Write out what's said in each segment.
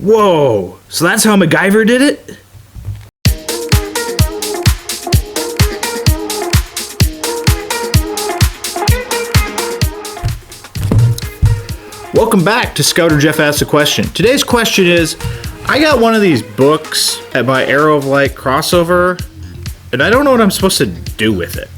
Whoa, so that's how MacGyver did it? Welcome back to Scouter Jeff Asks a Question. Today's question is, I got one of these books at my Arrow of Light crossover, and I don't know what I'm supposed to do with it.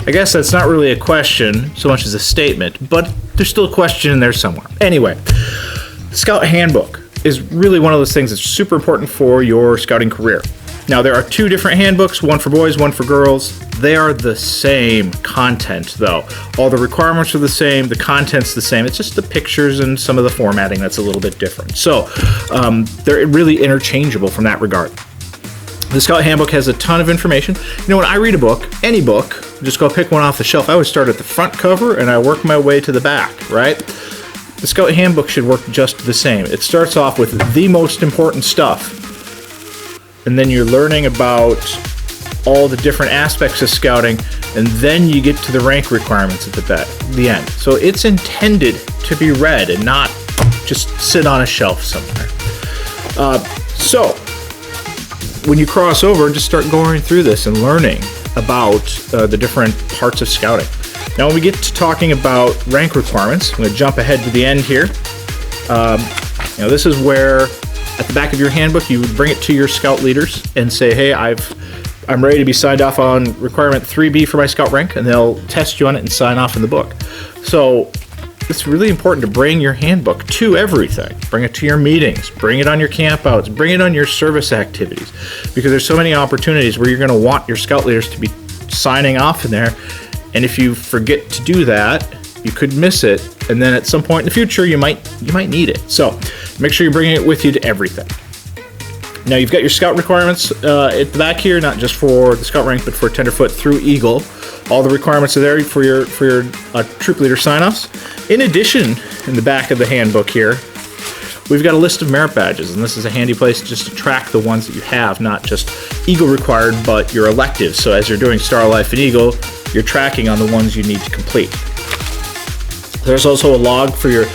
I guess that's not really a question so much as a statement, but there's still a question in there somewhere. Anyway, the Scout Handbook is really one of those things that's super important for your scouting career. Now, there are two different handbooks, one for boys, one for girls. They are the same content, though. All the requirements are the same, the content's the same. It's just the pictures and some of the formatting that's a little bit different. So, they're really interchangeable from that regard. The Scout Handbook has a ton of information. You know, when I read a book, any book, just go pick one off the shelf. I always start at the front cover and I work my way to the back, right? The Scout Handbook should work just the same. It starts off with the most important stuff, and then you're learning about all the different aspects of scouting, and then you get to the rank requirements at the end. So it's intended to be read and not just sit on a shelf somewhere. So when you cross over, just start going through this and learning about the different parts of scouting. Now when we get to talking about rank requirements, I'm going to jump ahead to the end here. This is where at the back of your handbook, you would bring it to your scout leaders and say, hey, I'm ready to be signed off on requirement 3B for my scout rank, and they'll test you on it and sign off in the book. So it's really important to bring your handbook to everything. Bring it to your meetings, bring it on your campouts, bring it on your service activities, because there's so many opportunities where you're going to want your scout leaders to be signing off in there, and if you forget to do that, you could miss it, and then at some point in the future, you might need it. So make sure you're bringing it with you to everything. Now you've got your scout requirements at the back here, not just for the scout rank, but for tenderfoot through Eagle. All the requirements are there for your troop leader sign-offs. In addition, in the back of the handbook here, we've got a list of merit badges, and this is a handy place just to track the ones that you have, not just Eagle required, but your electives. So as you're doing Star Life and Eagle, you're tracking on the ones you need to complete. There's also a log for your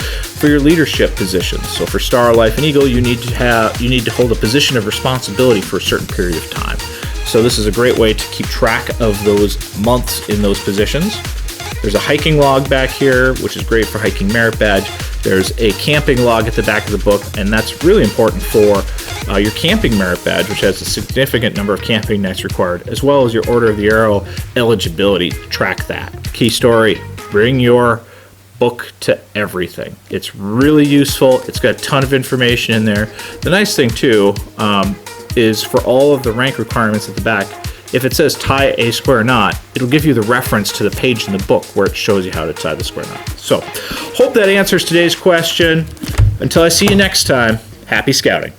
leadership positions. So for Star, Life, and Eagle, you need to hold a position of responsibility for a certain period of time. So this is a great way to keep track of those months in those positions. There's a hiking log back here, which is great for hiking merit badge. There's a camping log at the back of the book, and that's really important for your camping merit badge, which has a significant number of camping nights required, as well as your Order of the Arrow eligibility. Track that. Key story: bring your book to everything. It's really useful. It's got a ton of information in there. The nice thing too is for all of the rank requirements at the back, if it says tie a square knot, it'll give you the reference to the page in the book where it shows you how to tie the square knot. So hope that answers today's question. Until I see you next time, happy scouting.